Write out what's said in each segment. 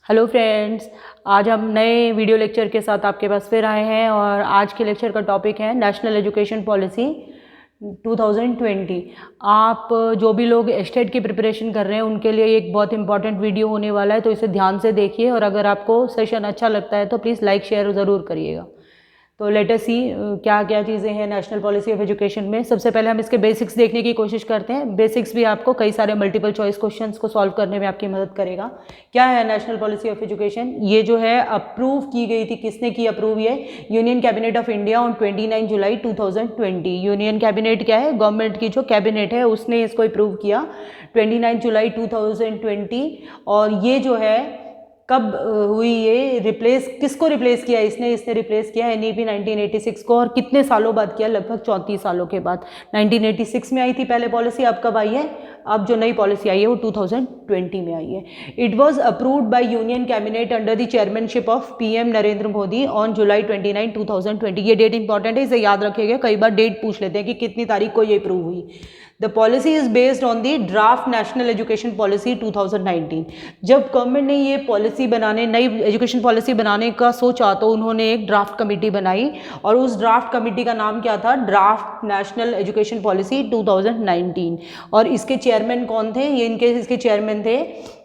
Hello friends, आज हम नए वीडियो लेक्चर के साथ आपके पास फिर आए हैं और आज के लेक्चर का टॉपिक है नेशनल एजुकेशन पॉलिसी 2020। आप जो भी लोग स्टेट की प्रिपरेशन कर रहे हैं उनके लिए एक बहुत इंपॉर्टेंट वीडियो होने वाला है, तो इसे ध्यान से देखिए और अगर आपको सेशन अच्छा लगता है तो प्लीज़ लाइक शेयर ज़रूर करिएगा। तो लेट अस सी क्या क्या चीज़ें हैं नेशनल पॉलिसी ऑफ एजुकेशन में। सबसे पहले हम इसके बेसिक्स देखने की कोशिश करते हैं। बेसिक्स भी आपको कई सारे मल्टीपल चॉइस क्वेश्चंस को सॉल्व करने में आपकी मदद करेगा। क्या है नेशनल पॉलिसी ऑफ एजुकेशन? ये जो है अप्रूव की गई थी, किसने की अप्रूव? ये union cabinet of India on 29 July 2020। Union cabinet क्या है? गवर्नमेंट की जो कैबिनेट है उसने इसको अप्रूव किया 29 जुलाई 2020। और ये जो है कब हुई? ये रिप्लेस किसको रिप्लेस किया इसने रिप्लेस किया एनईपी 1986 को। और कितने सालों बाद किया? लगभग 34 सालों के बाद। 1986 में आई थी पहले पॉलिसी, अब कब आई है? अब जो नई पॉलिसी आई है वो 2020 में आई है। It was approved by union cabinet under the chairmanship of PM Narendra Modi on July 29 2020। ये डेट इंपॉर्टेंट है, इसे याद रखिएगा। कई बार डेट पूछ लेते हैं कि कितनी तारीख को ये अप्रूव हुई। The policy is based on the draft national education policy 2019। जब गवर्नमेंट ने ये पॉलिसी बनाने, नई एजुकेशन पॉलिसी बनाने का सोचा तो उन्होंने एक ड्राफ्ट कमेटी बनाई और उस ड्राफ्ट कमेटी का नाम क्या था? Draft national education policy 2019। और इसके चेयरमैन कौन थे? ये इसके चेयरमैन थे।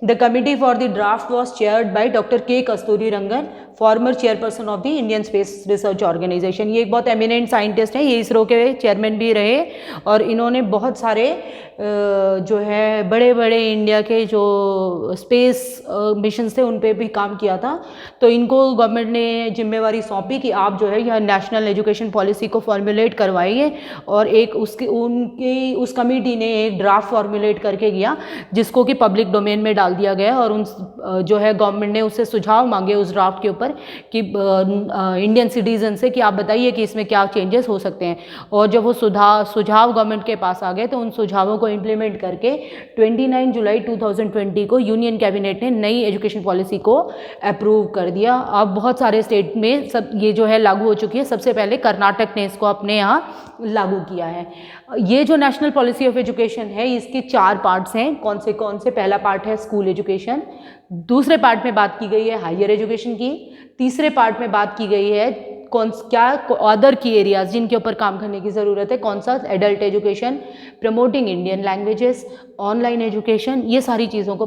The committee for the draft was chaired by doctor K Kasturi Rangan, former chairperson of the Indian space research organisation. ये एक बहुत एमिनेंट साइंटिस्ट हैं, ये इसरो के चेयरमैन भी रहे और इन्होंने बहुत सारे जो है बड़े बड़े इंडिया के जो स्पेस मिशन थे उन पे भी काम किया था। तो इनको गवर्नमेंट ने जिम्मेवारी सौंपी कि आप जो है यह नेशनल एजुकेशन पॉलिसी को फॉर्मुलेट करवाइए और एक उस कमेटी ने एक ड्राफ्ट फॉर्मुलेट करके गया जिसको कि पब्लिक डोमेन में डाल दिया गया। और उन जो है गवर्नमेंट ने उससे सुझाव मांगे उस ड्राफ्ट के ऊपर कि इंडियन सिटीजन से कि आप बताइए कि इसमें क्या चेंजेस हो सकते हैं। और जब वो सुझाव गवर्नमेंट के पास आ गए तो उन सुझावों को इंप्लीमेंट करके 29 जुलाई 2020 को यूनियन कैबिनेट ने नई एजुकेशन पॉलिसी को अप्रूव कर दिया। अब बहुत सारे स्टेट में सब ये जो है लागू हो चुकी है। सबसे पहले कर्नाटक ने इसको अपने यहाँ लागू किया है। ये जो नेशनल पॉलिसी ऑफ एजुकेशन है इसके 4 पार्ट्स हैं। कौन से? पहला पार्ट है स्कूल एजुकेशन, दूसरे पार्ट में बात की गई है हायर एजुकेशन की, तीसरे पार्ट में बात की गई है अदर की एरियाज जिनके ऊपर काम करने की ज़रूरत है। कौन सा? Adult education, promoting Indian languages, online education. ये सारी चीज़ों को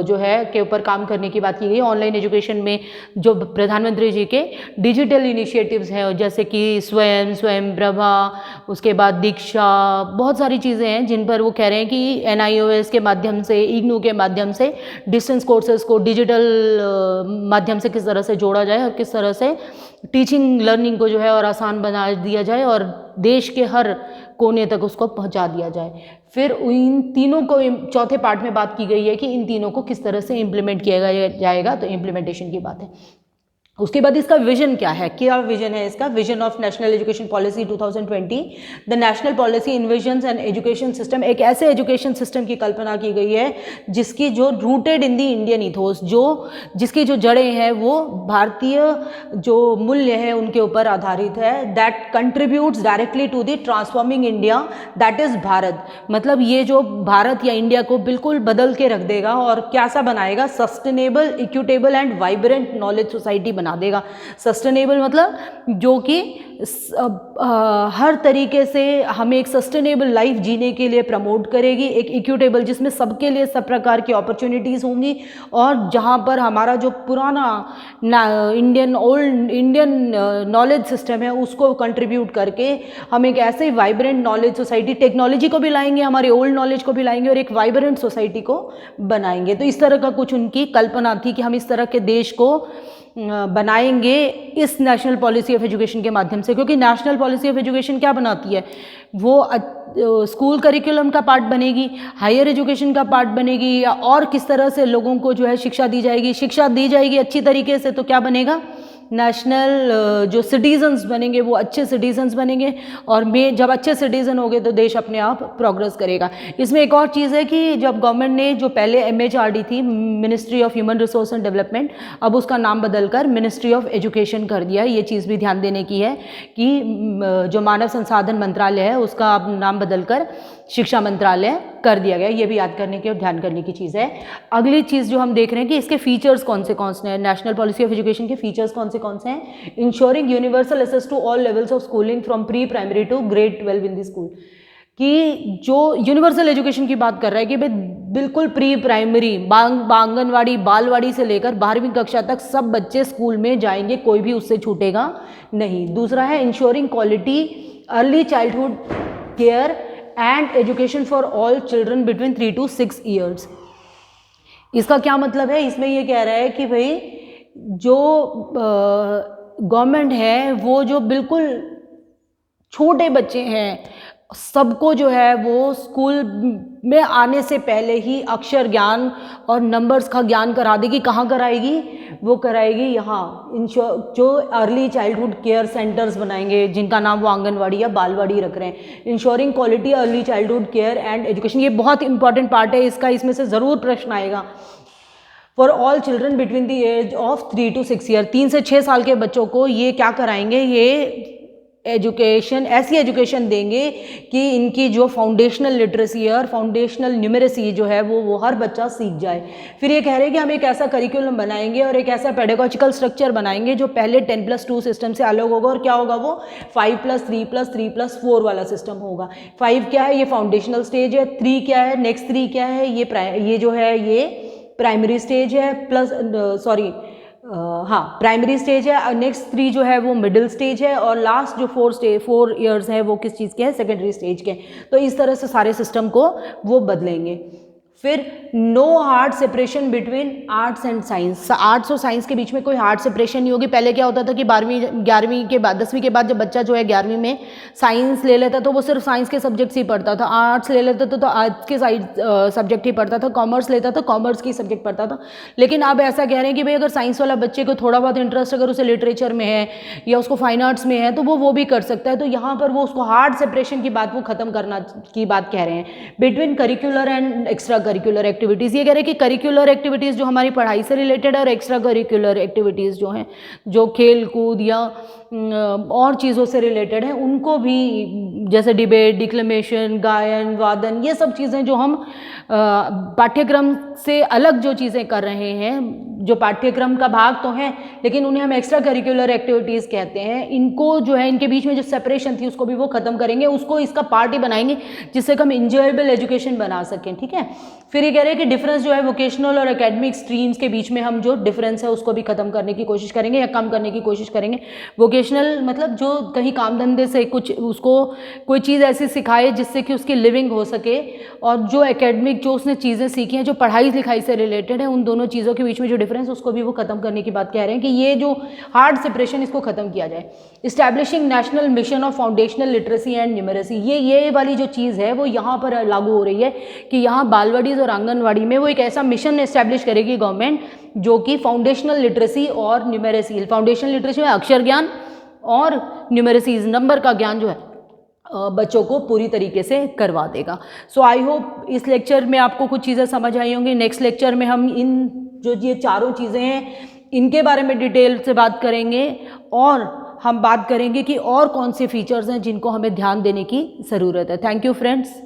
जो है के ऊपर काम करने की बात की गई है। ऑनलाइन एजुकेशन में जो प्रधानमंत्री जी के डिजिटल इनिशिएटिव्स हैं जैसे कि स्वयं प्रभा, उसके बाद दीक्षा, बहुत सारी चीज़ें हैं जिन पर वो कह रहे हैं कि NIOS के माध्यम से, इग्नू के माध्यम से डिस्टेंस कोर्सेज को डिजिटल माध्यम से किस तरह से जोड़ा जाए और किस तरह से टीचिंग लर्निंग को जो है और आसान बना दिया जाए और देश के हर कोने तक उसको पहुंचा दिया जाए। फिर इन तीनों को चौथे पार्ट में बात की गई है कि इन तीनों को किस तरह से इम्प्लीमेंट किया जाएगा, तो इम्प्लीमेंटेशन की बात है। उसके बाद इसका विजन क्या है? क्या विजन है इसका? Vision of national education policy 2020। The national policy इन्विजन्स an education system. एक ऐसे एजुकेशन सिस्टम की कल्पना की गई है जिसकी जो rooted in the Indian ethos, जिसकी जो जड़ें हैं वो भारतीय जो मूल्य है उनके ऊपर आधारित है। That contributes directly to the transforming India that is Bharat. मतलब ये जो भारत या इंडिया को बिल्कुल बदल के रख देगा और कैसा बनाएगा? Sustainable, equitable and vibrant knowledge society बना देगा। सस्टेनेबल मतलब जो कि हर तरीके से हमें एक सस्टेनेबल लाइफ जीने के लिए प्रमोट करेगी। एक इक्विटेबल जिसमें सबके लिए सब प्रकार की अपॉर्चुनिटीज़ होंगी और जहाँ पर हमारा जो पुराना इंडियन नॉलेज सिस्टम है उसको कंट्रीब्यूट करके हम एक ऐसे वाइब्रेंट नॉलेज सोसाइटी, टेक्नोलॉजी को भी लाएंगे, हमारे ओल्ड नॉलेज को भी लाएंगे और एक वाइब्रेंट सोसाइटी को बनाएंगे। तो इस तरह का कुछ उनकी कल्पना थी कि हम इस तरह के देश को बनाएंगे इस नेशनल पॉलिसी ऑफ एजुकेशन के माध्यम से। क्योंकि नेशनल पॉलिसी ऑफ एजुकेशन क्या बनाती है? वो स्कूल करिकुलम का पार्ट बनेगी, हायर एजुकेशन का पार्ट बनेगी, या और किस तरह से लोगों को जो है शिक्षा दी जाएगी अच्छी तरीके से, तो क्या बनेगा? नेशनल जो सिटीजन्स बनेंगे वो अच्छे सिटीजन्स बनेंगे और जब अच्छे सिटीजन होंगे तो देश अपने आप प्रोग्रेस करेगा। इसमें एक और चीज़ है कि जब गवर्नमेंट ने जो पहले MHRD थी, ministry of human resource and development, अब उसका नाम बदलकर मिनिस्ट्री ऑफ एजुकेशन कर दिया। ये चीज़ भी ध्यान देने की है कि जो मानव संसाधन मंत्रालय है उसका अब नाम बदलकर शिक्षा मंत्रालय कर दिया गया। ये भी याद करने की और ध्यान करने की चीज़ है। अगली चीज़ जो हम देख रहे हैं कि इसके फीचर्स कौन से हैं, नेशनल पॉलिसी ऑफ एजुकेशन के फीचर्स कौन से हैं। Ensuring universal access to all levels of schooling from pre primary to grade 12 in the school. कि जो यूनिवर्सल एजुकेशन की बात कर रहा है कि भाई बिल्कुल प्री प्राइमरी, आंगनवाड़ी, बालवाड़ी से लेकर 12वीं कक्षा तक सब बच्चे स्कूल में जाएंगे, कोई भी उससे छूटेगा नहीं। दूसरा है ensuring quality early childhood care and education for all children between 3 to 6 years. इसका क्या मतलब है? इसमें ये कह रहा है कि भाई जो गवर्नमेंट है वो जो बिल्कुल छोटे बच्चे हैं सबको जो है वो स्कूल में आने से पहले ही अक्षर ज्ञान और नंबर्स का ज्ञान करा देगी। कहाँ कराएगी? वो कराएगी यहाँ जो अर्ली चाइल्डहुड केयर सेंटर्स बनाएंगे जिनका नाम वो आंगनवाड़ी या बालवाड़ी रख रहे हैं। Ensuring quality early childhood care and education, ये बहुत इंपॉर्टेंट पार्ट है इसका, इसमें से ज़रूर प्रश्न आएगा। For all children between the age of 3 to 6 year, 3 से 6 साल के बच्चों को ये क्या कराएंगे? ये एजुकेशन, ऐसी एजुकेशन देंगे कि इनकी जो फाउंडेशनल लिटरेसी है और फाउंडेशनल न्यूमेरेसी जो है वो हर बच्चा सीख जाए। फिर ये कह रहे हैं कि हम एक ऐसा करिकुलम बनाएंगे और एक ऐसा पेडागोजिकल स्ट्रक्चर बनाएंगे जो पहले 10+2 सिस्टम से अलग होगा। और क्या होगा? वो 5+3+3+4 वाला सिस्टम होगा। 5 क्या है? ये फाउंडेशनल स्टेज है। 3 क्या है? नेक्स्ट 3 क्या है? ये जो है ये प्राइमरी स्टेज है, प्राइमरी स्टेज है। नेक्स्ट 3 जो है वो मिडिल स्टेज है और लास्ट जो 4 ईयर्स है वो किस चीज़ के हैं? सेकेंडरी स्टेज के। तो इस तरह से सारे सिस्टम को वो बदलेंगे। फिर no hard separation between arts and science, arts और साइंस के बीच में कोई हार्ड सेपरेशन नहीं होगी। पहले क्या होता था कि 11वीं के बाद 10वीं के बाद जब बच्चा जो है 11वीं में साइंस ले लेता तो वो सिर्फ साइंस के सब्जेक्ट्स ही पढ़ता था, आर्ट्स ले लेता तो आर्ट्स के सब्जेक्ट ही पढ़ता था, कॉमर्स लेता तो कॉमर्स की सब्जेक्ट पढ़ता था। लेकिन अब ऐसा कह रहे हैं कि भाई अगर साइंस वाला बच्चे को थोड़ा बहुत इंटरेस्ट अगर उसे लिटरेचर में है या उसको फाइन आर्ट्स में है तो वो भी कर सकता है। तो यहाँ पर वो उसको हार्ड सेपरेशन की बात वो ख़त्म करना की बात कह रहे हैं। Between curricular and extra curricular activities, ये कह रहे हैं कि करिकुलर एक्टिविटीज़ जो हमारी पढ़ाई से रिलेटेड है और एक्स्ट्रा करिकुलर एक्टिविटीज़ जो हैं जो खेल कूद या और चीज़ों से रिलेटेड है उनको भी, जैसे डिबेट, डिक्लेमेशन, गायन, वादन, ये सब चीज़ें जो हम पाठ्यक्रम से अलग जो चीज़ें कर रहे हैं, जो पाठ्यक्रम का भाग तो हैं लेकिन उन्हें हम एक्स्ट्रा करिकुलर एक्टिविटीज़ कहते हैं, इनको जो है इनके बीच में जो सेपरेशन थी उसको भी वो ख़त्म करेंगे, उसको इसका पार्ट ही बनाएंगे जिससे हम इंजॉयबल एजुकेशन बना सकें। ठीक है। फिर ये कह रहे हैं कि डिफरेंस जो है वोकेशनल और एकेडमिक स्ट्रीम्स के बीच में हम जो डिफरेंस है उसको भी खत्म करने की कोशिश करेंगे या कम करने की कोशिश करेंगे। वोकेशनल मतलब जो कहीं काम धंधे से कुछ उसको कोई चीज़ ऐसी सिखाए जिससे कि उसकी लिविंग हो सके, और जो एकेडमिक जो उसने चीज़ें सीखी हैं जो पढ़ाई लिखाई से रिलेटेड है उन दोनों चीज़ों के बीच में जो डिफरेंस उसको भी वो खत्म करने की बात कह रहे हैं कि ये जो हार्ड सेपरेशन इसको खत्म किया जाए। Establishing national mission of foundational literacy and numeracy, ये वाली जो चीज़ है वो यहाँ पर लागू हो रही है कि यहाँ बालवाड़ीज़ और आंगनवाड़ी में वो एक ऐसा मिशन इस्टेब्लिश करेगी गवर्नमेंट जो कि फाउंडेशनल लिटरेसी और न्यूमेरेसी, फाउंडेशनल लिटरेसी में अक्षर ज्ञान और न्यूमेरेसी नंबर का ज्ञान जो है बच्चों को पूरी तरीके से करवा देगा। सो आई होप इस लेक्चर में आपको कुछ चीज़ें समझ आई होंगी। नेक्स्ट लेक्चर में हम इन जो ये चारों चीज़ें हैं इनके बारे में डिटेल से बात करेंगे और हम बात करेंगे कि और कौन से फीचर्स हैं जिनको हमें ध्यान देने की ज़रूरत है। Thank you friends.